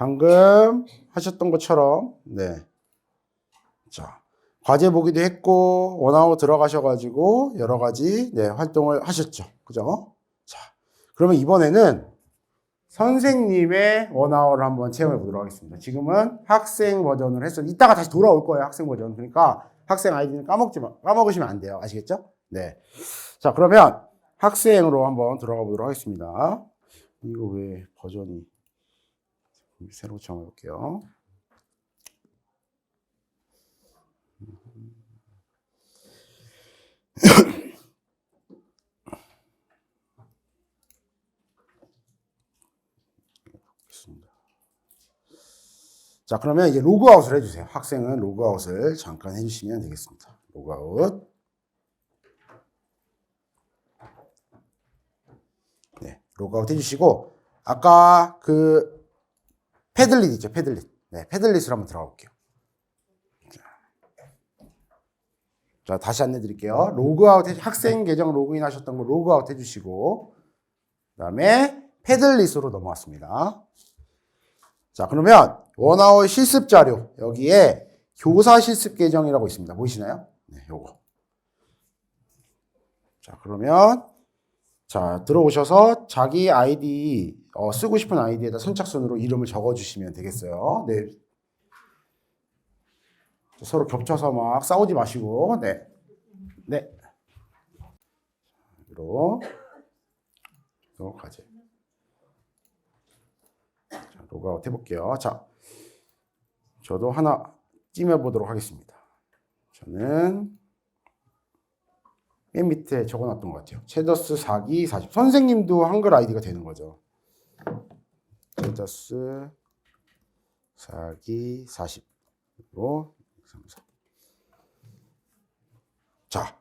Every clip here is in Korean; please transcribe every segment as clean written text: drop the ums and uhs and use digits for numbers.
방금 하셨던 것처럼, 네. 자, 과제 보기도 했고, 원아웃 들어가셔가지고, 여러 가지, 네, 활동을 하셨죠. 그죠? 자, 그러면 이번에는 선생님의 원아웃을 한번 체험해 보도록 하겠습니다. 지금은 학생 버전을 했어요. 이따가 다시 돌아올 거예요, 학생 버전. 그러니까 학생 아이디는 까먹으시면 안 돼요. 아시겠죠? 네. 자, 그러면 학생으로 한번 들어가 보도록 하겠습니다. 이거 왜 버전이 새로 정해 볼게요. 자, 그러면 이제 로그아웃을 해주세요. 학생은 로그아웃을 잠깐 해주시면 되겠습니다. 로그아웃. 네, 로그아웃 해주시고, 아까 그 패들릿 있죠, 패들릿. 네, 패들릿을 한번 들어가 볼게요. 자, 다시 안내 드릴게요. 로그아웃 학생 계정 로그인 하셨던 거 로그아웃 해주시고, 그 다음에 패들릿으로 넘어왔습니다. 자, 그러면 원아웃 실습 자료, 여기에 교사 실습 계정이라고 있습니다. 보이시나요? 네, 요거. 자, 그러면, 자, 들어오셔서 자기 아이디, 쓰고 싶은 아이디에다 선착순으로 이름을 적어주시면 되겠어요. 네. 서로 겹쳐서 막 싸우지 마시고, 네. 네. 또 가지. 자, 로그아웃 해볼게요. 자, 저도 하나 찜해보도록 하겠습니다. 저는 맨 밑에 적어놨던 것 같아요. 체더스 4기 40. 선생님도 한글 아이디가 되는 거죠. 체더스 4기 40. 그리고 자,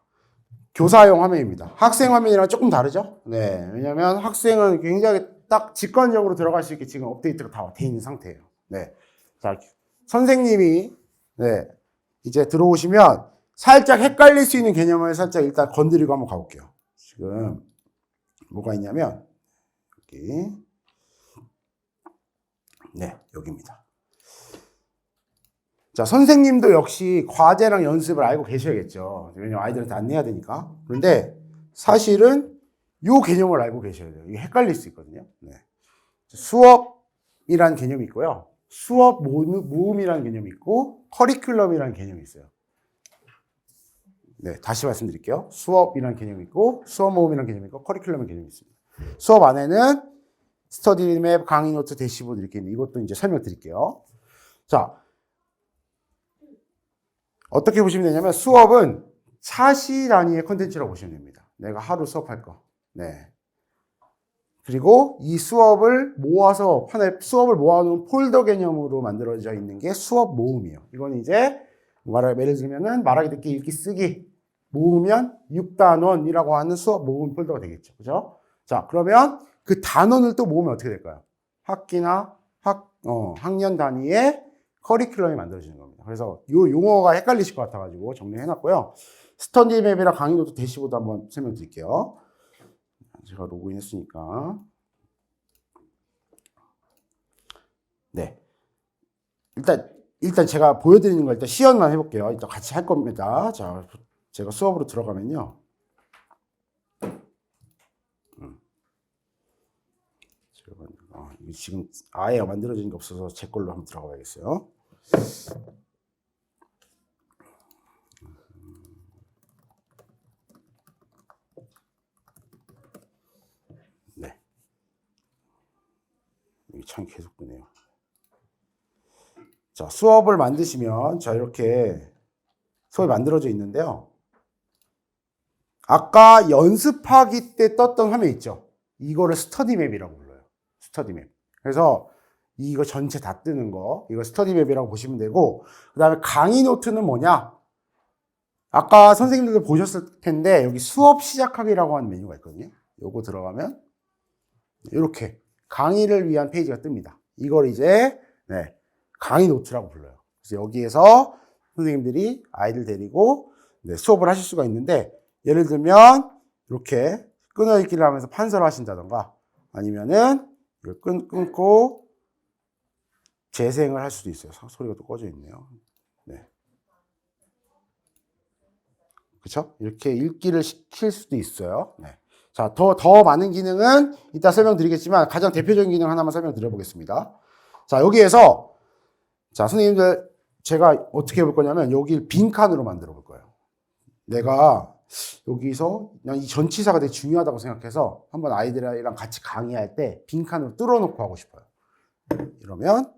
교사용 화면입니다. 학생 화면이랑 조금 다르죠? 네, 왜냐면 학생은 굉장히 딱 직관적으로 들어갈 수 있게 지금 업데이트가 다 돼 있는 상태예요. 네, 자, 선생님이 네 이제 들어오시면 살짝 헷갈릴 수 있는 개념을 살짝 일단 건드리고 한번 가볼게요. 지금 뭐가 있냐면 여기 네 여기입니다. 자, 선생님도 역시 과제랑 연습을 알고 계셔야겠죠. 왜냐면 아이들한테 안내해야 되니까. 그런데 사실은 이 개념을 알고 계셔야 돼요. 이게 헷갈릴 수 있거든요. 네. 수업이라는 개념이 있고요. 수업 모음이라는 개념이 있고, 커리큘럼이라는 개념이 있어요. 네, 다시 말씀드릴게요. 수업이라는 개념이 있고, 수업 모음이라는 개념이 있고, 커리큘럼이라는 개념이 있습니다. 수업 안에는 스터디맵, 강의 노트, 대시보드 이렇게 있는데, 이것도 이제 설명드릴게요. 자, 어떻게 보시면 되냐면 수업은 차시 단위의 컨텐츠라고 보시면 됩니다. 내가 하루 수업할 거. 네. 그리고 이 수업을 모아서 수업을 모아놓은 폴더 개념으로 만들어져 있는 게 수업 모음이에요. 이건 이제 예를 들면은 말하기, 듣기, 읽기, 쓰기 모으면 6단원이라고 하는 수업 모음 폴더가 되겠죠. 그죠? 자, 그러면 그 단원을 또 모으면 어떻게 될까요? 학기나 학년 단위의 커리큘럼이 만들어지는 겁니다. 그래서 이 용어가 헷갈리실 것 같아가지고 정리해놨고요. 스터디맵이랑 강의노트 대시보드 한번 설명드릴게요. 제가 로그인 했으니까. 네. 일단 제가 보여드리는 거 일단 시연만 해볼게요. 일단 같이 할 겁니다. 자, 제가 수업으로 들어가면요. 지금 아예 만들어진 게 없어서 제 걸로 한번 들어가 봐야겠어요. 네. 이게 참 계속 뜨네요. 자, 수업을 만드시면, 자, 이렇게 수업이 만들어져 있는데요. 아까 연습하기 때 떴던 화면 있죠? 이거를 스터디맵이라고 불러요. 스터디맵. 그래서 이거 전체 다 뜨는 거, 이거 스터디맵이라고 보시면 되고, 그 다음에 강의 노트는 뭐냐? 아까 선생님들도 보셨을 텐데, 여기 수업 시작하기라고 하는 메뉴가 있거든요. 요거 들어가면, 이렇게 강의를 위한 페이지가 뜹니다. 이걸 이제, 네, 강의 노트라고 불러요. 그래서 여기에서 선생님들이 아이들 데리고 네, 수업을 하실 수가 있는데, 예를 들면, 이렇게 끊어읽기를 하면서 판서를 하신다던가, 아니면은, 이걸 끊고, 재생을 할 수도 있어요. 소리가 또 꺼져 있네요. 네. 그쵸? 이렇게 읽기를 시킬 수도 있어요. 네. 자, 더 많은 기능은 이따 설명드리겠지만 가장 대표적인 기능 하나만 설명드려보겠습니다. 자, 여기에서 자, 선생님들 제가 어떻게 해볼 거냐면 여기를 빈칸으로 만들어 볼 거예요. 내가 여기서 그냥 이 전치사가 되게 중요하다고 생각해서 한번 아이들이랑 같이 강의할 때 빈칸으로 뚫어놓고 하고 싶어요. 이러면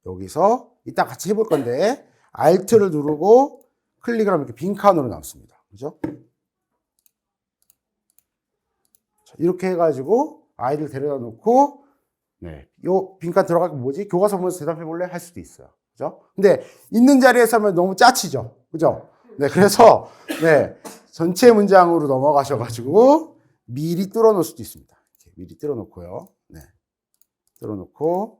여기서 이따 같이 해볼 건데 Alt를 누르고 클릭을 하면 이렇게 빈칸으로 나왔습니다. 그죠? 자, 이렇게 해가지고 아이들 데려다 놓고 네, 요 빈칸 들어가고 뭐지? 교과서 보면서 대답해 볼래? 할 수도 있어요. 그죠? 근데 있는 자리에서 하면 너무 짜치죠. 그죠? 네, 그래서 네, 전체 문장으로 넘어가셔가지고 미리 뚫어 놓을 수도 있습니다. 이렇게 미리 뚫어 놓고요. 네. 뚫어 놓고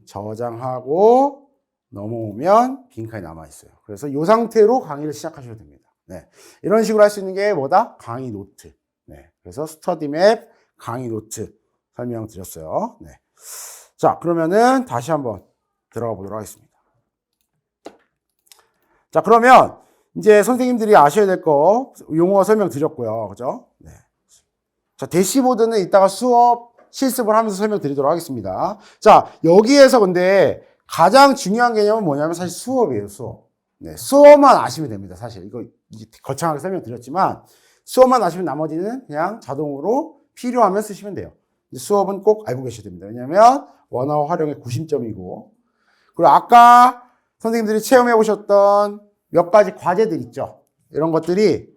저장하고 넘어오면 빈칸이 남아 있어요. 그래서 이 상태로 강의를 시작하셔도 됩니다. 네. 이런 식으로 할 수 있는 게 뭐다? 강의 노트. 네. 그래서 스터디맵 강의 노트 설명드렸어요. 네. 자, 그러면은 다시 한번 들어가 보도록 하겠습니다. 자, 그러면 이제 선생님들이 아셔야 될 거 용어 설명드렸고요. 그죠? 네. 자, 대시보드는 이따가 수업 실습을 하면서 설명드리도록 하겠습니다. 자, 여기에서 근데 가장 중요한 개념은 뭐냐면 사실 수업이에요, 수업. 네, 수업만 아시면 됩니다, 사실. 이거 거창하게 설명드렸지만 수업만 아시면 나머지는 그냥 자동으로 필요하면 쓰시면 돼요. 수업은 꼭 알고 계셔야 됩니다. 왜냐하면 원어 활용의 구심점이고, 그리고 아까 선생님들이 체험해 보셨던 몇 가지 과제들 있죠. 이런 것들이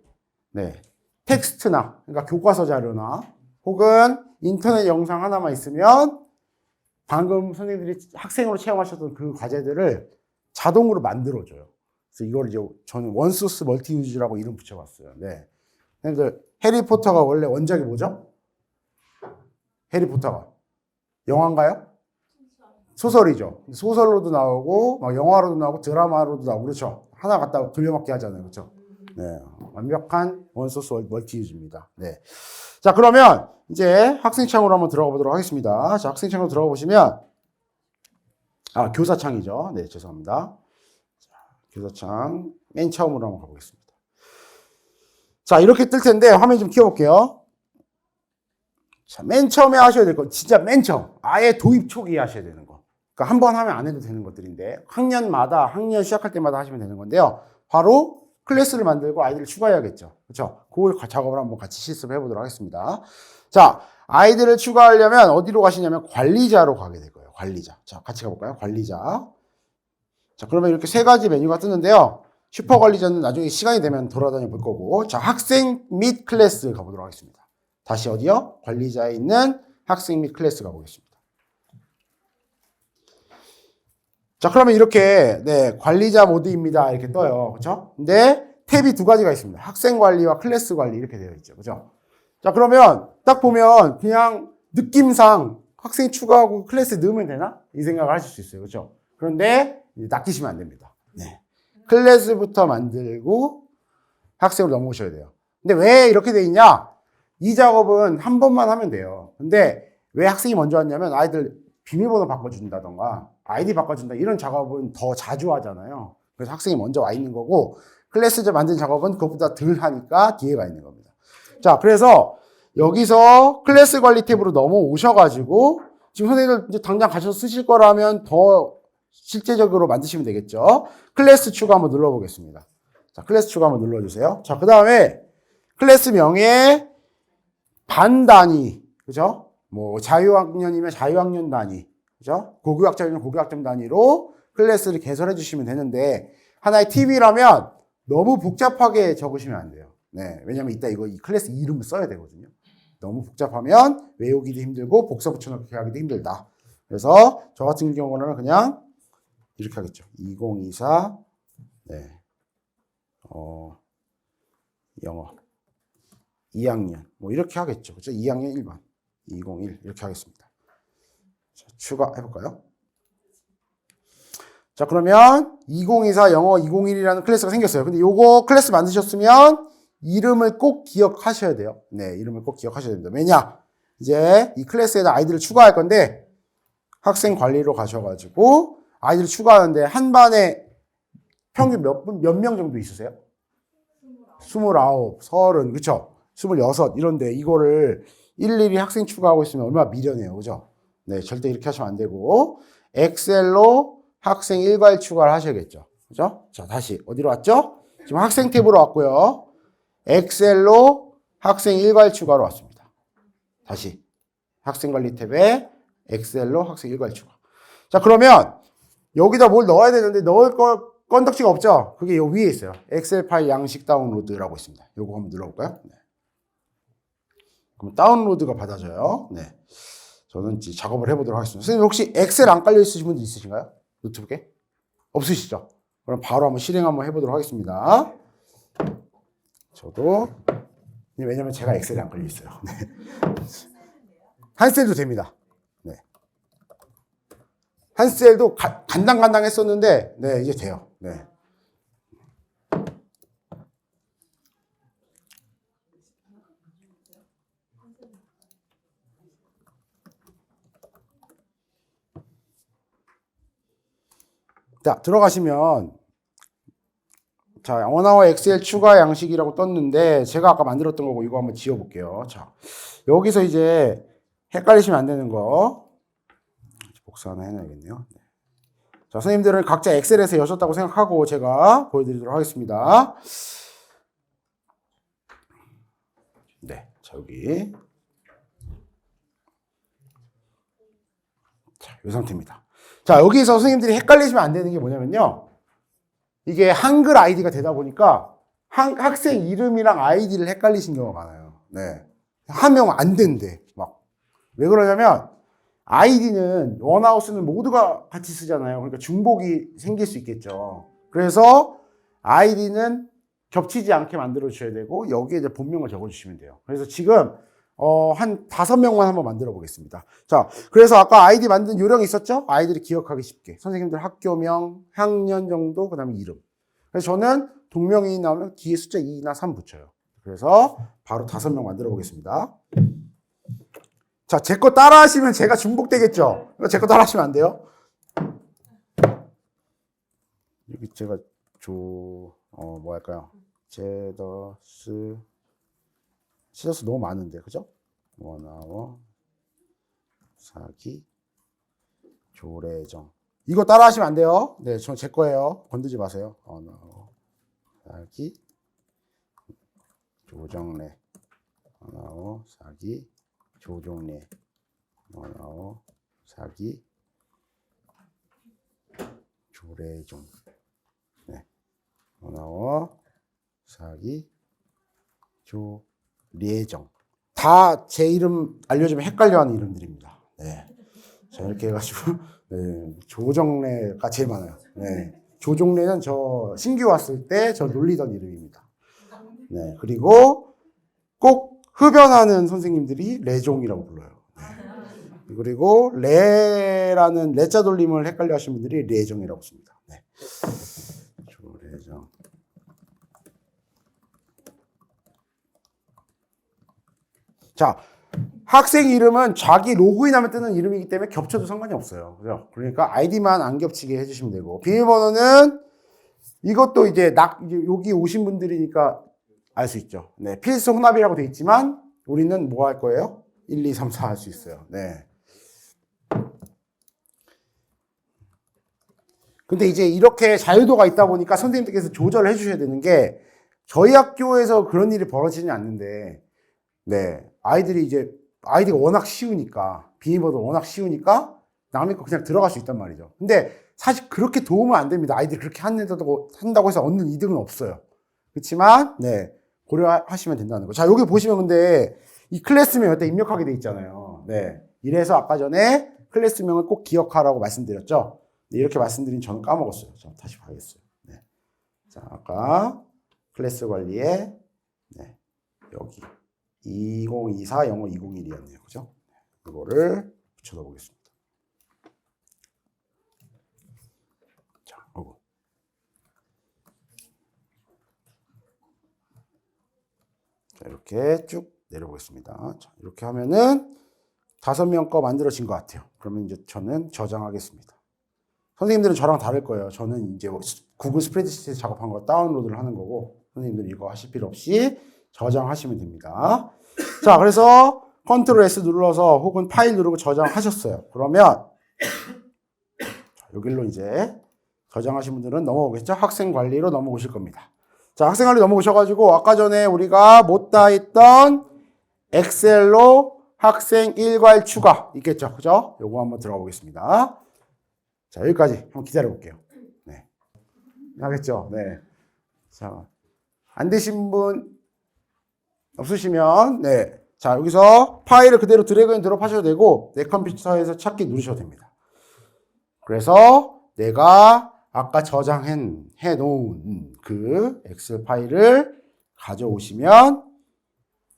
네, 텍스트나 그러니까 교과서 자료나 혹은 인터넷 영상 하나만 있으면 방금 선생님들이 학생으로 체험하셨던 그 과제들을 자동으로 만들어줘요. 그래서 이걸 이제 저는 원소스 멀티유즈라고 이름 붙여봤어요. 네, 선생님들 해리포터가 원래 원작이 뭐죠? 해리포터가 영화인가요? 소설이죠. 소설로도 나오고 막 영화로도 나오고 드라마로도 나오고 그렇죠. 하나 갖다 돌려막기 하잖아요. 그렇죠? 네, 완벽한 원소스 멀티유즈입니다. 네. 자, 그러면 이제 학생창으로 한번 들어가 보도록 하겠습니다. 자, 학생창으로 들어가 보시면 교사창이죠. 네, 죄송합니다. 자, 교사창 맨 처음으로 한번 가보겠습니다. 자, 이렇게 뜰 텐데 화면 좀 키워볼게요. 자, 맨 처음에 하셔야 될 거, 진짜 맨 처음, 아예 도입 초기에 하셔야 되는 거. 그러니까 한 번 하면 안 해도 되는 것들인데 학년 시작할 때마다 하시면 되는 건데요. 바로 클래스를 만들고 아이들을 추가해야겠죠. 그렇죠? 그 작업을 한번 같이 실습해 보도록 하겠습니다. 자, 아이들을 추가하려면 어디로 가시냐면 관리자로 가게 될 거예요. 관리자. 자, 같이 가볼까요? 관리자. 자, 그러면 이렇게 세 가지 메뉴가 뜨는데요. 슈퍼 관리자는 나중에 시간이 되면 돌아다녀 볼 거고, 자, 학생 및 클래스 가보도록 하겠습니다. 다시 어디요? 관리자에 있는 학생 및 클래스 가보겠습니다. 자, 그러면 이렇게, 네, 관리자 모드입니다. 이렇게 떠요. 그쵸? 근데 탭이 두 가지가 있습니다. 학생 관리와 클래스 관리 이렇게 되어 있죠. 그죠? 자, 그러면 딱 보면 그냥 느낌상 학생 추가하고 클래스 넣으면 되나? 이 생각을 하실 수 있어요. 그죠? 그런데 낚이시면 안 됩니다. 네. 클래스부터 만들고 학생으로 넘어오셔야 돼요. 근데 왜 이렇게 돼 있냐? 이 작업은 한 번만 하면 돼요. 근데 왜 학생이 먼저 왔냐면 아이들 비밀번호 바꿔준다던가 아이디 바꿔준다 이런 작업은 더 자주 하잖아요. 그래서 학생이 먼저 와 있는 거고 클래스 만든 작업은 그것보다 덜 하니까 뒤에가 있는 겁니다. 자, 그래서 여기서 클래스 관리 탭으로 넘어오셔가지고 지금 선생님들 이제 당장 가셔서 쓰실 거라면 더 실제적으로 만드시면 되겠죠. 클래스 추가 한번 눌러보겠습니다. 자, 클래스 추가 한번 눌러주세요. 자, 그 다음에 클래스 명에 반 단위, 그죠? 뭐 자유학년이면 자유학년 단위, 그죠? 고교학점이면 고교학점 단위로 클래스를 개설해 주시면 되는데 하나의 팁이라면 너무 복잡하게 적으시면 안 돼요. 네, 왜냐면 이따 이 클래스 이름을 써야 되거든요. 너무 복잡하면 외우기도 힘들고 복사 붙여넣기 하기도 힘들다. 그래서 저 같은 경우는 그냥 이렇게 하겠죠. 2024 네, 영어 2학년 뭐 이렇게 하겠죠. 그죠? 2학년 1반 201 이렇게 하겠습니다. 자, 추가해볼까요? 자, 그러면 2024 영어 201이라는 클래스가 생겼어요. 근데 요거 클래스 만드셨으면 이름을 꼭 기억하셔야 돼요. 네, 이름을 꼭 기억하셔야 됩니다. 왜냐? 이제 이 클래스에다 아이들을 추가할 건데 학생 관리로 가셔가지고 아이들 추가하는데 한 반에 평균 몇 명 정도 있으세요? 29, 30, 그쵸? 26, 이런데 이거를 일일이 학생 추가하고 있으면 얼마나 미련해요. 그죠? 네, 절대 이렇게 하시면 안 되고, 엑셀로 학생 일괄 추가를 하셔야겠죠. 그죠? 자, 다시 어디로 왔죠? 지금 학생 탭으로 왔고요. 엑셀로 학생 일괄 추가로 왔습니다. 다시 학생 관리 탭에 엑셀로 학생 일괄 추가. 자, 그러면 여기다 뭘 넣어야 되는데 넣을 건덕지가 없죠? 그게 요 위에 있어요. 엑셀 파일 양식 다운로드라고 있습니다. 요거 한번 눌러볼까요? 네. 그럼 다운로드가 받아져요. 네. 저는 이제 작업을 해보도록 하겠습니다. 선생님 혹시 엑셀 안 깔려 있으신 분들 있으신가요? 노트북에? 없으시죠? 그럼 바로 한번 실행 한번 해보도록 하겠습니다. 저도, 왜냐면 제가 엑셀이 안 깔려 있어요. 네. 한셀도 됩니다. 네. 한셀도 간당간당 했었는데, 네, 이제 돼요. 네. 자, 들어가시면, 자, 원어와 엑셀 추가 양식이라고 떴는데, 제가 아까 만들었던 거고, 이거 한번 지워볼게요. 자, 여기서 이제 헷갈리시면 안 되는 거, 복사 하나 해놔야겠네요. 네. 자, 선생님들은 각자 엑셀에서 여셨다고 생각하고 제가 보여드리도록 하겠습니다. 네, 자, 여기. 자, 이 상태입니다. 자, 여기서 선생님들이 헷갈리시면 안 되는 게 뭐냐면요. 이게 한글 아이디가 되다 보니까 학생 이름이랑 아이디를 헷갈리신 경우가 많아요. 네. 하면 안 된대. 막. 왜 그러냐면, 아이디는 원하우스는 모두가 같이 쓰잖아요. 그러니까 중복이 생길 수 있겠죠. 그래서 아이디는 겹치지 않게 만들어 주셔야 되고, 여기에 이제 본명을 적어 주시면 돼요. 그래서 지금 한 5명만 한번 만들어 보겠습니다. 자, 그래서 아까 아이디 만든 요령이 있었죠? 아이들이 기억하기 쉽게. 선생님들 학교명, 학년 정도, 그 다음에 이름. 그래서 저는 동명이 나오면 뒤에 숫자 2나 3 붙여요. 그래서 바로 5명 만들어 보겠습니다. 자, 제 거 따라 하시면 제가 중복되겠죠? 제 거 따라 하시면 안 돼요? 여기 제가 뭐 할까요? 시저스 너무 많은데, 그죠? 원아워, 사기, 조래정. 이거 따라 하시면 안 돼요. 네, 전 제 거예요. 건드지 마세요. 원아워, 사기, 조정래, 원아워, 사기, 조종래, 원아워, 사기, 조래종. 네, 원아워, 사기, 조례정. 다 제 이름 알려주면 헷갈려하는 이름들입니다. 네. 자, 이렇게 해가지고, 네, 조정래가 제일 많아요. 네. 조종래는 저 신규 왔을 때 저 놀리던 이름입니다. 네. 그리고 꼭 흡연하는 선생님들이 레종이라고 불러요. 네. 그리고 레라는 레자 돌림을 헷갈려 하시는 분들이 레정이라고 씁니다. 네. 조례정. 자, 학생 이름은 자기 로그인하면 뜨는 이름이기 때문에 겹쳐도 상관이 없어요. 그죠? 그러니까 아이디만 안 겹치게 해주시면 되고, 비밀번호는 이것도 이제 여기 오신 분들이니까 알 수 있죠. 네, 필수 혼합이라고 돼 있지만 우리는 뭐 할 거예요? 1, 2, 3, 4 할 수 있어요. 네. 근데 이제 이렇게 자유도가 있다 보니까 선생님들께서 조절을 해주셔야 되는 게, 저희 학교에서 그런 일이 벌어지지 않는데, 네, 아이디가 워낙 쉬우니까, 비밀번호가 워낙 쉬우니까 남의 거 그냥 들어갈 수 있단 말이죠. 근데 사실 그렇게 도움은 안 됩니다. 아이들이 그렇게 한다고 해서 얻는 이득은 없어요. 그렇지만 네, 고려하시면 된다는 거. 자, 여기 보시면 근데 이 클래스명 여기다 입력하게 돼 있잖아요. 네, 이래서 아까 전에 클래스명을 꼭 기억하라고 말씀드렸죠. 네, 이렇게 말씀드린 저는 까먹었어요. 자, 다시 봐야겠어요. 네. 자, 아까 클래스 관리에 네, 여기 2024 영어 201이었네요. 그죠? 이거를 붙여넣어 보겠습니다. 자, 요거. 자, 이렇게 쭉 내려보겠습니다. 자, 이렇게 하면은 5명 거 만들어진 것 같아요. 그러면 이제 저는 저장하겠습니다. 선생님들은 저랑 다를 거예요. 저는 이제 구글 스프레드시트 작업한 거 다운로드를 하는 거고, 선생님들은 이거 하실 필요 없이 저장하시면 됩니다. 자, 그래서 컨트롤 S 눌러서 혹은 파일 누르고 저장하셨어요. 그러면 여기로 이제 저장하신 분들은 넘어오겠죠? 학생 관리로 넘어오실 겁니다. 자, 학생 관리 넘어오셔가지고 아까 전에 우리가 못다 했던 엑셀로 학생 일괄 추가 있겠죠? 그죠? 요거 한번 들어가 보겠습니다. 자, 여기까지 한번 기다려 볼게요. 네. 하겠죠? 네. 자, 안 되신 분 없으시면, 네. 자, 여기서 파일을 그대로 드래그 앤 드롭 하셔도 되고, 내 컴퓨터에서 찾기 누르셔도 됩니다. 그래서 내가 아까 저장해 놓은 그 엑셀 파일을 가져오시면,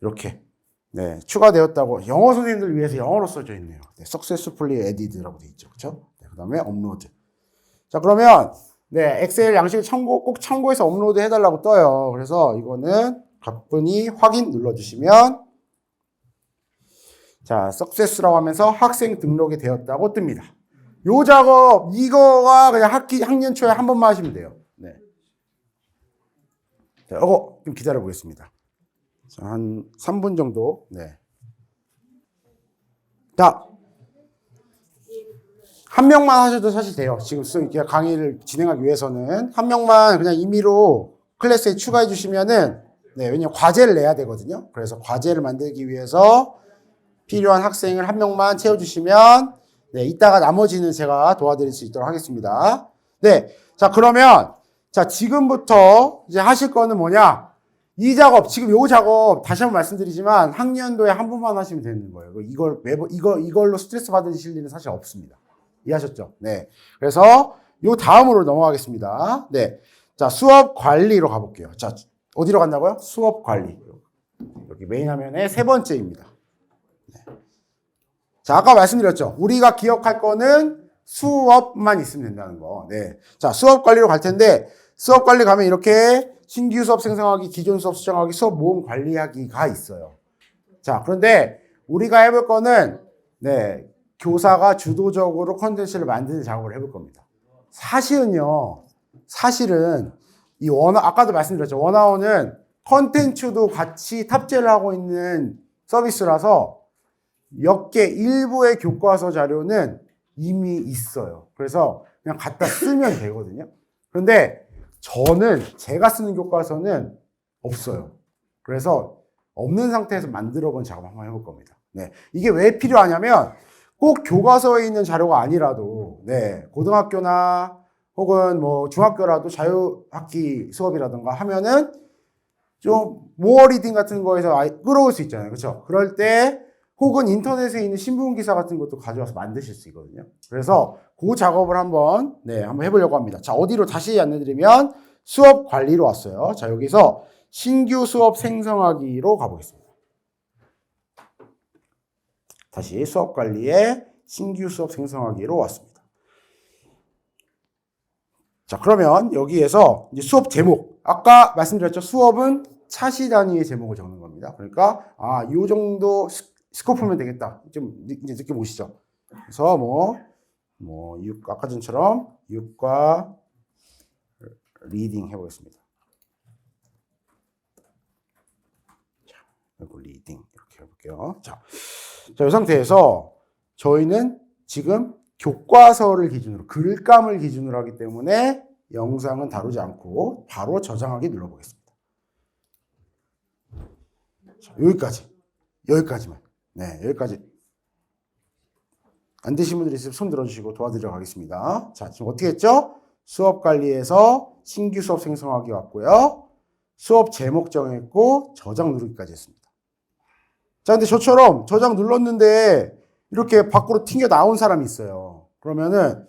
이렇게, 네, 추가되었다고. 영어 선생님들 위해서 영어로 써져 있네요. 네, successfully added라고 되어 있죠. 그쵸? 네, 그 다음에 업로드. 자, 그러면, 네, 엑셀 양식을 꼭 참고해서 업로드 해달라고 떠요. 그래서 이거는 가뿐히 확인 눌러주시면, 자, success라고 하면서 학생 등록이 되었다고 뜹니다. 요 작업, 이거가 그냥 학년 초에 한 번만 하시면 돼요. 네. 자, 이거 좀 기다려 보겠습니다. 자, 한 3분 정도. 네. 자, 한 명만 하셔도 사실 돼요. 지금 강의를 진행하기 위해서는 한 명만 그냥 임의로 클래스에 추가해 주시면은, 네, 왜냐면 과제를 내야 되거든요. 그래서 과제를 만들기 위해서 필요한 학생을 한 명만 채워주시면, 네, 이따가 나머지는 제가 도와드릴 수 있도록 하겠습니다. 네, 자, 그러면, 자, 지금부터 이제 하실 거는 뭐냐? 이 작업, 지금 요 작업, 다시 한번 말씀드리지만, 학년도에 한 번만 하시면 되는 거예요. 이걸로 스트레스 받으실 일은 사실 없습니다. 이해하셨죠? 네. 그래서, 요 다음으로 넘어가겠습니다. 네. 자, 수업 관리로 가볼게요. 자, 어디로 간다고요? 수업 관리. 여기 메인 화면의 3번째입니다. 자, 아까 말씀드렸죠. 우리가 기억할 거는 수업만 있으면 된다는 거. 네. 자, 수업 관리로 갈 텐데, 수업 관리 가면 이렇게 신규 수업 생성하기, 기존 수업 수정하기, 수업 모음 관리하기가 있어요. 자, 그런데 우리가 해볼 거는, 네, 교사가 주도적으로 컨텐츠를 만드는 작업을 해볼 겁니다. 사실은 아까도 말씀드렸죠. 원아웃은 컨텐츠도 같이 탑재를 하고 있는 서비스라서 몇 개 일부의 교과서 자료는 이미 있어요. 그래서 그냥 갖다 쓰면 되거든요. 그런데 제가 쓰는 교과서는 없어요. 그래서 없는 상태에서 만들어 본 작업 한번 해볼 겁니다. 네. 이게 왜 필요하냐면 꼭 교과서에 있는 자료가 아니라도, 네, 고등학교나 혹은 뭐 중학교라도 자유학기 수업이라든가 하면은 좀 모어 리딩 같은 거에서 끌어올 수 있잖아요. 그렇죠? 그럴 때 혹은 인터넷에 있는 신문 기사 같은 것도 가져와서 만드실 수 있거든요. 그래서 그 작업을 한번 해보려고 합니다. 자, 어디로 다시 안내드리면 수업 관리로 왔어요. 자, 여기서 신규 수업 생성하기로 가보겠습니다. 다시 수업 관리에 신규 수업 생성하기로 왔습니다. 자, 그러면 여기에서 이제 수업 제목. 아까 말씀드렸죠. 수업은 차시 단위의 제목을 적는 겁니다. 그러니까, 요 정도 스코프면 되겠다. 좀 이제 느낌 오시죠? 그래서 아까 전처럼 육과 리딩 해보겠습니다. 자, 그리고 리딩 이렇게 해볼게요. 자, 이 상태에서 저희는 지금 교과서를 기준으로, 글감을 기준으로 하기 때문에 영상은 다루지 않고 바로 저장하기 눌러보겠습니다. 자, 여기까지만. 네, 여기까지. 안 되신 분들이 있으면 손 들어주시고 도와드리러 가겠습니다. 자, 지금 어떻게 했죠? 수업 관리에서 신규 수업 생성하기 왔고요. 수업 제목 정했고 저장 누르기까지 했습니다. 자, 근데 저처럼 저장 눌렀는데 이렇게 밖으로 튕겨 나온 사람이 있어요. 그러면은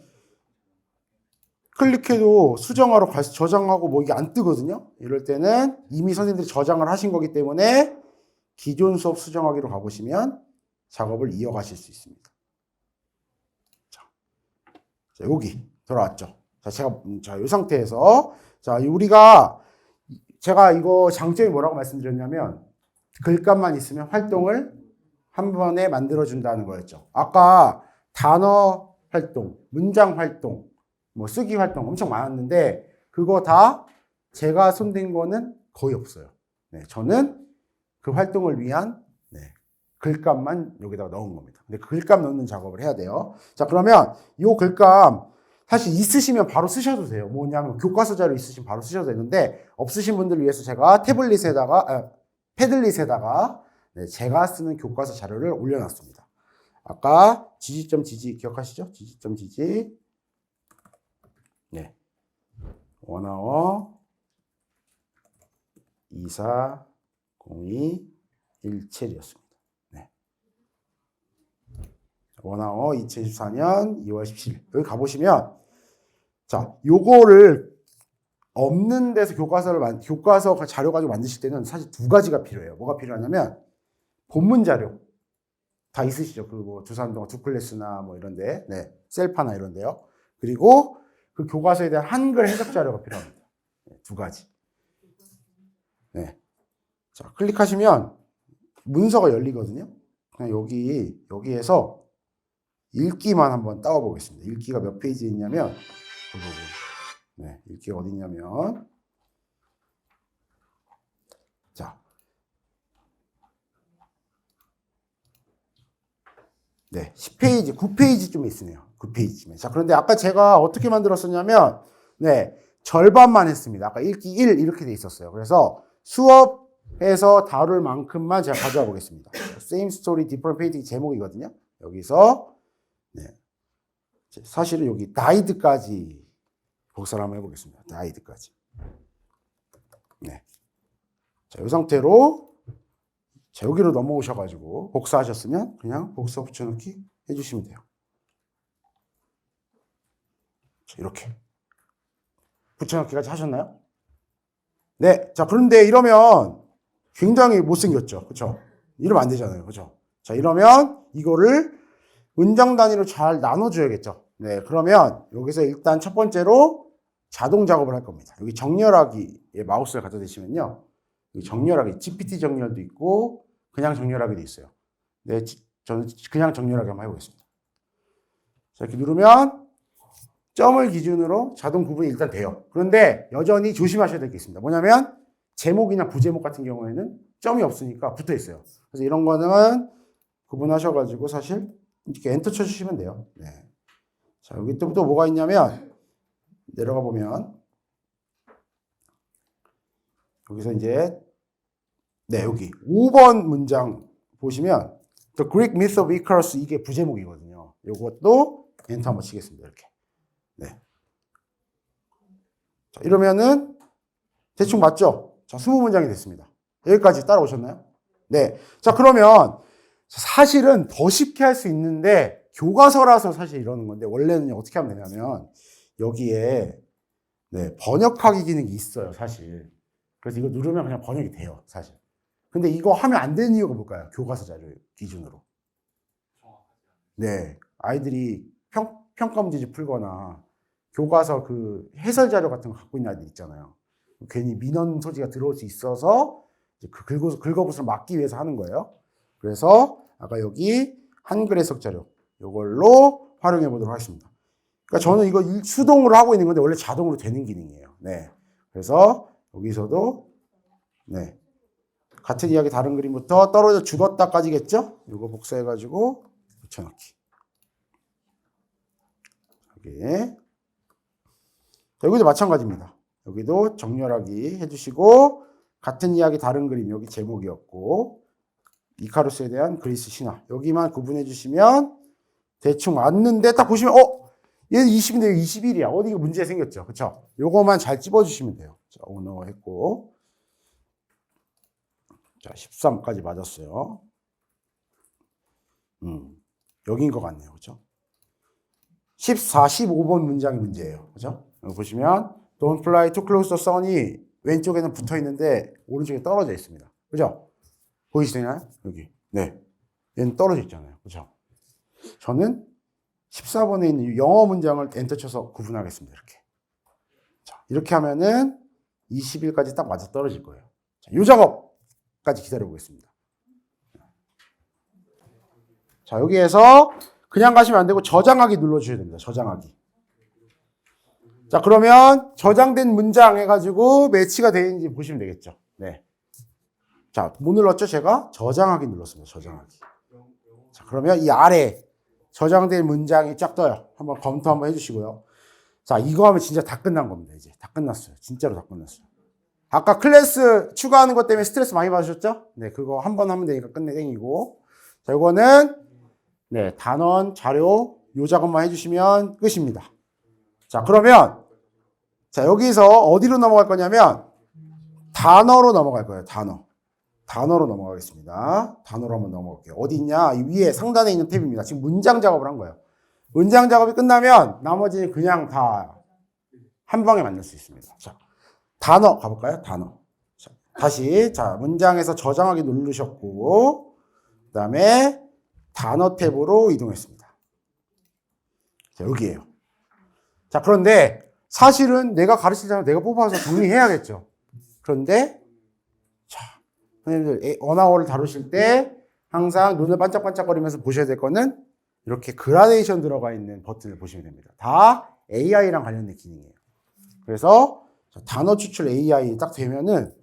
클릭해도 수정하러 가서 저장하고 뭐 이게 안 뜨거든요. 이럴 때는 이미 선생님들이 저장을 하신 거기 때문에 기존 수업 수정하기로 가보시면 작업을 이어가실 수 있습니다. 자, 여기 돌아왔죠. 자, 이 상태에서 제가 이거 장점이 뭐라고 말씀드렸냐면 글감만 있으면 활동을 한 번에 만들어준다는 거였죠. 아까 단어 활동, 문장 활동, 뭐 쓰기 활동 엄청 많았는데 그거 다 제가 손댄 거는 거의 없어요. 네, 저는 그 활동을 위한 글감만 여기다가 넣은 겁니다. 근데 그 글감 넣는 작업을 해야 돼요. 자, 그러면 이 글감 사실 있으시면 바로 쓰셔도 돼요. 뭐냐면 교과서 자료 있으시면 바로 쓰셔도 되는데 없으신 분들을 위해서 제가 패들릿에다가 제가 쓰는 교과서 자료를 올려놨습니다. 아까 지지.지지 기억하시죠? 지지.지지 원어원 2402 17이었습니다. 원어원 2024년 2월 17일 여기 가보시면 자 요거를 없는 데서 교과서 자료 가지고 만드실 때는 사실 두 가지가 필요해요. 뭐가 필요하냐면 본문 자료 다 있으시죠? 그 뭐 두산동화 두클래스나 뭐 이런데, 셀파나 이런데요. 그리고 그 교과서에 대한 한글 해석 자료가 필요합니다. 두 가지. 자 클릭하시면 문서가 열리거든요. 그냥 여기에서 읽기만 한번 따와 보겠습니다. 읽기가 몇 페이지에 있냐면 그 부분. 읽기가 어디 있냐면 자. 10페이지, 9페이지쯤 있으네요. 9페이지쯤에. 자, 그런데 아까 제가 어떻게 만들었었냐면, 절반만 했습니다. 아까 읽기 1 이렇게 돼 있었어요. 그래서 수업에서 다룰 만큼만 제가 가져와 보겠습니다. Same story, different page 제목이거든요. 여기서, 사실은 여기 died까지 복사를 한번 해보겠습니다. died까지. 자, 이 상태로 자, 여기로 넘어오셔가지고 복사하셨으면 그냥 복사 붙여넣기 해주시면 돼요. 자, 이렇게 붙여넣기까지 하셨나요? 네. 자, 그런데 이러면 굉장히 못생겼죠. 그렇죠? 이러면 안 되잖아요. 그렇죠? 자, 이러면 이거를 문장 단위로 잘 나눠줘야겠죠. 그러면 여기서 일단 첫 번째로 자동 작업을 할 겁니다. 여기 정렬하기에 마우스를 갖다 대시면요. 여기 정렬하기, GPT 정렬도 있고 그냥 정렬하기도 있어요. 저는 그냥 정렬하기 한번 해보겠습니다. 자, 이렇게 누르면 점을 기준으로 자동 구분이 일단 돼요. 그런데 여전히 조심하셔야 될 게 있습니다. 뭐냐면 제목이나 부제목 같은 경우에는 점이 없으니까 붙어 있어요. 그래서 이런 거는 구분하셔가지고 사실 이렇게 엔터 쳐주시면 돼요. 자, 여기 또 뭐가 있냐면 내려가 보면 여기서 이제 여기 5번 문장 보시면 The Greek Myth of Icarus 이게 부제목이거든요. 이것도 엔터 한번 치겠습니다. 이렇게. 자, 이러면은 대충 맞죠? 자, 20문장이 됐습니다. 여기까지 따라오셨나요? 자, 그러면 사실은 더 쉽게 할 수 있는데 교과서라서 사실 이러는 건데 원래는 어떻게 하면 되냐면 여기에 번역하기 기능이 있어요, 사실. 그래서 이거 누르면 그냥 번역이 돼요, 사실. 근데 이거 하면 안 되는 이유가 뭘까요? 교과서 자료 기준으로. 아이들이 평가 문제집 풀거나 교과서 그 해설 자료 같은 거 갖고 있는 아이들 있잖아요. 괜히 민원 소지가 들어올 수 있어서 그 긁어붓을 막기 위해서 하는 거예요. 그래서 아까 여기 한글 해석 자료 이걸로 활용해 보도록 하겠습니다. 그러니까 저는 이거 수동으로 하고 있는 건데 원래 자동으로 되는 기능이에요. 그래서 여기서도 같은 이야기 다른 그림부터 떨어져 죽었다까지겠죠? 이거 복사해가지고 붙여넣기. 여기. 여기도 마찬가지입니다. 여기도 정렬하기 해주시고 같은 이야기 다른 그림 여기 제목이었고 이카루스에 대한 그리스 신화 여기만 구분해 주시면 대충 맞는데 딱 보시면 얘는 20인데 21이야. 어디 문제 생겼죠? 그쵸? 요거만 잘 찝어주시면 돼요. 자, 오너 했고 자, 13까지 맞았어요. 여기인 것 같네요. 그죠? 14, 15번 문장이 문제예요. 그죠? 여기 보시면 Don't fly too close to the sun이 왼쪽에는 붙어 있는데 오른쪽에 떨어져 있습니다. 그죠? 보이시나요? 여기. 얘는 떨어져 있잖아요. 그죠? 저는 14번에 있는 영어 문장을 엔터 쳐서 구분하겠습니다. 이렇게. 자, 이렇게 하면은 20일까지 딱 맞아 떨어질 거예요. 자, 이 작업까지 기다려 보겠습니다. 자, 여기에서 그냥 가시면 안 되고 저장하기 눌러주셔야 됩니다. 저장하기. 자, 그러면 저장된 문장 해가지고 매치가 되는지 보시면 되겠죠. 네. 자, 뭐 눌렀죠? 제가 저장하기 눌렀습니다. 저장하기. 자, 그러면 이 아래 저장된 문장이 쫙 떠요. 한번 검토 한번 해주시고요. 자, 이거 하면 진짜 다 끝난 겁니다. 이제 다 끝났어요. 진짜로 다 끝났어요. 아까 클래스 추가하는 것 때문에 스트레스 많이 받으셨죠? 네, 그거 한 번 하면 되니까 땡이고. 자, 이거는 네, 단원, 자료 요 작업만 해주시면 끝입니다. 자, 그러면 자, 여기서 어디로 넘어갈 거냐면 단어로 넘어갈 거예요. 단어로 넘어가겠습니다. 단어로 한번 넘어갈게요. 어디 있냐? 이 위에 상단에 있는 탭입니다. 지금 문장 작업을 한 거예요. 문장 작업이 끝나면 나머지는 그냥 다 한 방에 만들 수 있습니다. 자, 단어 가볼까요? 단어. 자, 다시 자, 문장에서 저장하기 누르셨고 그 다음에 단어 탭으로 이동했습니다. 자, 여기에요. 자, 그런데 사실은 내가 가르치자면 내가 뽑아서 정리해야겠죠. 그런데 자, 선생님들 언어를 다루실 때 항상 눈을 반짝반짝거리면서 보셔야 될 거는 이렇게 그라데이션 들어가 있는 버튼을 보시면 됩니다. 다 AI랑 관련된 기능이에요. 그래서 단어 추출 AI 딱 되면은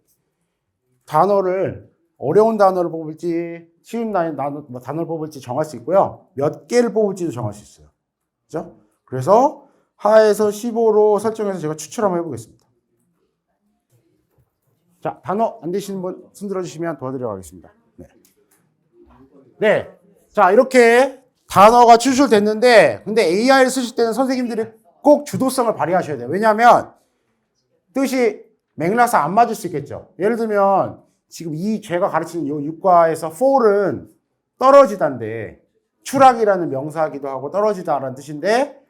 단어를 어려운 단어를 뽑을지 쉬운 단어를 뽑을지 정할 수 있고요. 몇 개를 뽑을지도 정할 수 있어요. 그죠? 그래서 하에서 15로 설정해서 제가 추출 한번 해보겠습니다. 자, 단어 안 되시는 분 손 들어주시면 도와드려 가겠습니다. 네. 네. 자, 이렇게 단어가 추출됐는데, 근데 AI를 쓰실 때는 선생님들이 꼭 주도성을 발휘하셔야 돼요. 왜냐하면 뜻이 맥락상 안 맞을 수 있겠죠. 예를 들면 지금 제가 가르치는 이 육과에서 fall은 떨어지다인데 추락이라는 명사이기도 하고 떨어지다라는 뜻인데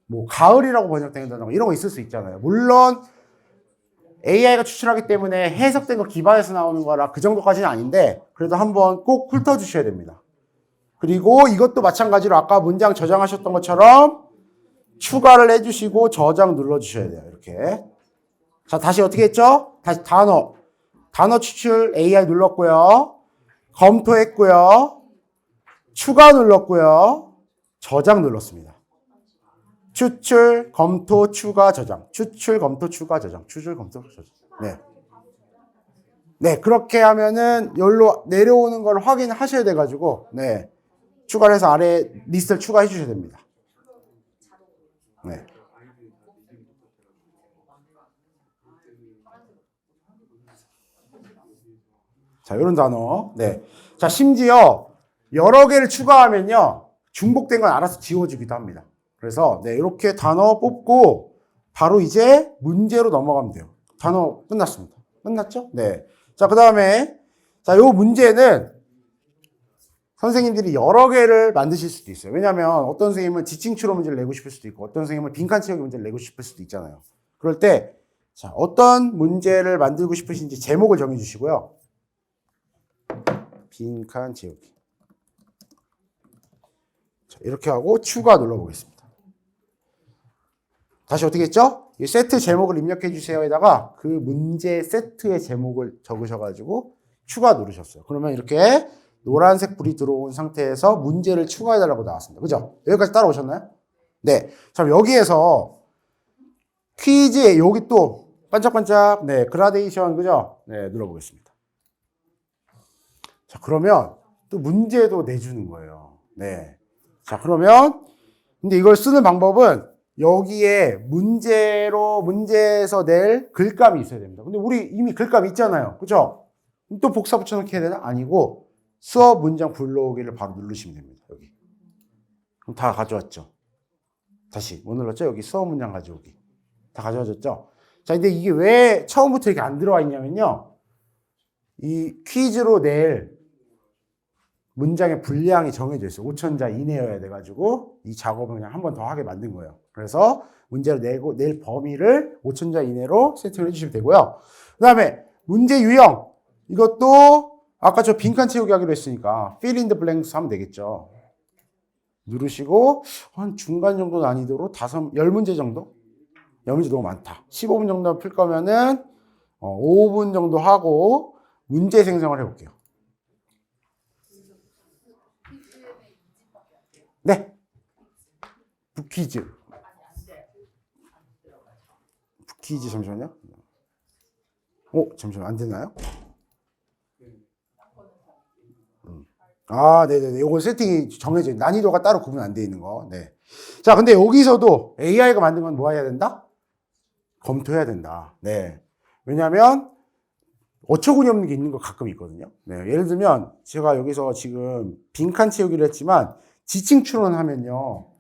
뭐 가을이라고 번역된다던가 이런 거 있을 수 있잖아요. 물론 AI가 추출하기 때문에 해석된 거 기반해서 나오는 거라 그 정도까지는 아닌데 그래도 한번 꼭 훑어주셔야 됩니다. 그리고 이것도 마찬가지로 아까 문장 저장하셨던 것처럼 추가를 해주시고 저장 눌러주셔야 돼요. 이렇게. 자, 다시 어떻게 했죠? 다시 단어 추출 AI 눌렀고요. 검토했고요. 추가 눌렀고요. 저장 눌렀습니다. 추출, 검토, 추가, 저장. 추출, 검토, 추가, 저장. 추출, 검토, 저장. 네. 네, 그렇게 하면은 여기로 내려오는 걸 확인하셔야 돼가지고, 네. 추가를 해서 아래 리스트를 추가해 주셔야 됩니다. 네. 자, 이런 단어. 네. 자, 심지어 여러 개를 추가하면요. 중복된 건 알아서 지워주기도 합니다. 그래서, 네, 이렇게 단어 뽑고, 바로 이제 문제로 넘어가면 돼요. 단어 끝났습니다. 끝났죠? 네. 자, 그 다음에, 자, 요 문제는 선생님들이 여러 개를 만드실 수도 있어요. 왜냐면 어떤 선생님은 지칭 추론 문제를 내고 싶을 수도 있고, 어떤 선생님은 빈칸 채우기 문제를 내고 싶을 수도 있잖아요. 그럴 때, 자, 어떤 문제를 만들고 싶으신지 제목을 정해주시고요. 빈칸 채우기. 자, 이렇게 하고 추가 눌러보겠습니다. 다시 어떻게 했죠? 이 세트 제목을 입력해 주세요에다가 그 문제 세트의 제목을 적으셔가지고 추가 누르셨어요. 그러면 이렇게 노란색 불이 들어온 상태에서 문제를 추가해달라고 나왔습니다. 그죠? 여기까지 따라오셨나요? 네. 자, 여기에서 퀴즈에 여기 또 반짝반짝, 네, 그라데이션, 그죠? 네, 눌러보겠습니다. 자, 그러면 또 문제도 내주는 거예요. 네. 자, 그러면, 근데 이걸 쓰는 방법은 여기에 문제에서 낼 글감이 있어야 됩니다. 근데 우리 이미 글감 있잖아요. 그죠? 또 복사 붙여넣기 해야 되나? 아니고, 수업 문장 불러오기를 바로 누르시면 됩니다. 여기. 그럼 다 가져왔죠? 다시, 뭐 눌렀죠? 여기 수업 문장 가져오기. 다 가져와졌죠? 자, 근데 이게 왜 처음부터 이렇게 안 들어와 있냐면요. 이 퀴즈로 낼 문장의 분량이 정해져 있어요. 5,000자 이내여야 돼가지고 이 작업을 그냥 한 번 더 하게 만든 거예요. 그래서 문제를 낼 범위를 5,000자 이내로 세팅을 해주시면 되고요. 그 다음에 문제 유형. 이것도 아까 저 빈칸 채우기 하기로 했으니까 fill in the blanks 하면 되겠죠. 누르시고 한 중간 정도 난이도로 10문제 정도? 10문제 너무 많다. 15분 정도 풀 거면은 5분 정도 하고 문제 생성을 해볼게요. 네. 북퀴즈. 북퀴즈 잠시만요. 잠시만 안 되나요? 네네네. 요거 세팅이 정해져 있는, 난이도가 따로 구분 안 돼 있는 거. 네. 자, 근데 여기서도 AI가 만든 건 뭐 해야 된다? 검토해야 된다. 네. 왜냐면, 어처구니 없는 게 있는 거 가끔 있거든요. 네. 예를 들면, 제가 여기서 지금 빈칸 채우기를 했지만, 지칭 추론하면요.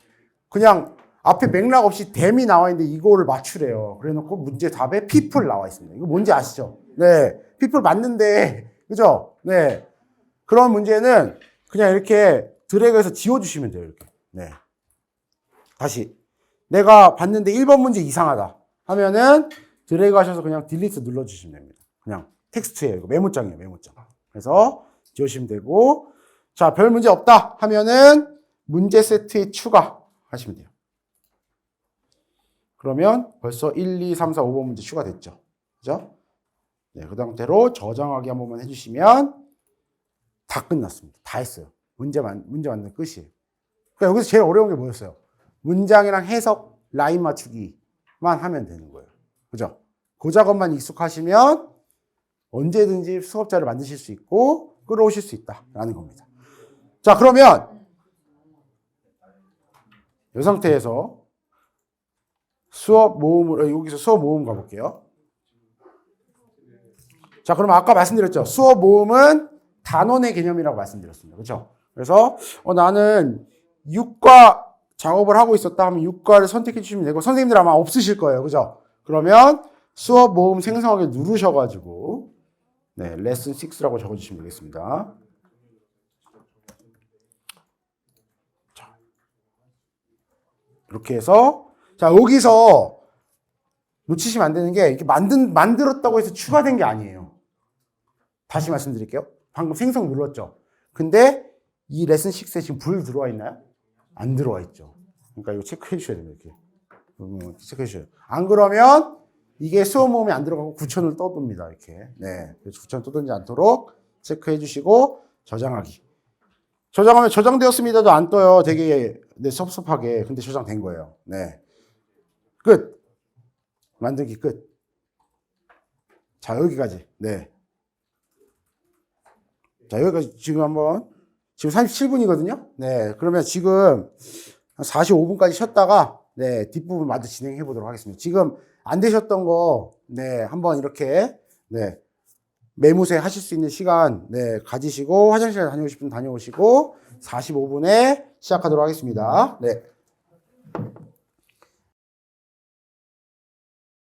그냥 앞에 맥락 없이 댐이 나와 있는데 이거를 맞추래요. 그래 놓고 문제 답에 people 나와 있습니다. 이거 뭔지 아시죠? 네. people 맞는데, 그죠? 네. 그런 문제는 그냥 이렇게 드래그해서 지워주시면 돼요. 이렇게. 네. 다시. 내가 봤는데 1번 문제 이상하다 하면은 드래그 하셔서 그냥 딜리트 눌러주시면 됩니다. 그냥 텍스트예요. 이거 메모장이에요. 메모장. 그래서 지우시면 되고, 자, 별 문제 없다 하면은 문제 세트에 추가하시면 돼요. 그러면 벌써 1, 2, 3, 4, 5번 문제 추가됐죠. 그죠? 네, 그 상태로 저장하기 한 번만 해주시면 다 끝났습니다. 다 했어요. 문제 만드는 끝이에요. 그러니까 여기서 제일 어려운 게 뭐였어요? 문장이랑 해석, 라인 맞추기만 하면 되는 거예요. 그죠? 그 작업만 익숙하시면 언제든지 수업자를 만드실 수 있고 끌어오실 수 있다라는 겁니다. 자, 그러면 이 상태에서 여기서 수업 모음 가볼게요. 자, 그럼 아까 말씀드렸죠? 수업 모음은 단원의 개념이라고 말씀드렸습니다. 그렇죠? 그래서 나는 육과 작업을 하고 있었다 하면 육과를 선택해 주시면 되고, 선생님들 아마 없으실 거예요. 그죠? 그러면 수업 모음 생성하기 누르셔가지고 네, 레슨 6라고 적어주시면 되겠습니다. 자, 이렇게 해서, 자, 여기서 놓치시면 안 되는 게, 이렇게 만들었다고 해서 추가된 게 아니에요. 다시 말씀드릴게요. 방금 생성 눌렀죠? 근데 이 레슨 6에 지금 불 들어와 있나요? 안 들어와 있죠. 그러니까 이거 체크해 주셔야 됩니다. 이렇게. 체크해 주셔야 돼요. 안 그러면 이게 수업 모음이 안 들어가고 9,000을 떠듭니다. 이렇게. 네. 9,000 떠들지 않도록 체크해 주시고, 저장하기. 저장하면 저장되었습니다도 안 떠요. 되게, 네, 섭섭하게. 근데 저장된 거예요. 네. 끝. 만들기 끝. 자, 여기까지. 네. 자, 여기까지 지금 지금 37분이거든요? 네. 그러면 지금 한 45분까지 쉬었다가, 네, 뒷부분 마저 진행해 보도록 하겠습니다. 지금 안 되셨던 거, 네, 한번 이렇게, 네, 매무새 하실 수 있는 시간, 네, 가지시고, 화장실 다녀오실 분 다녀오시고, 45분에 시작하도록 하겠습니다. 네.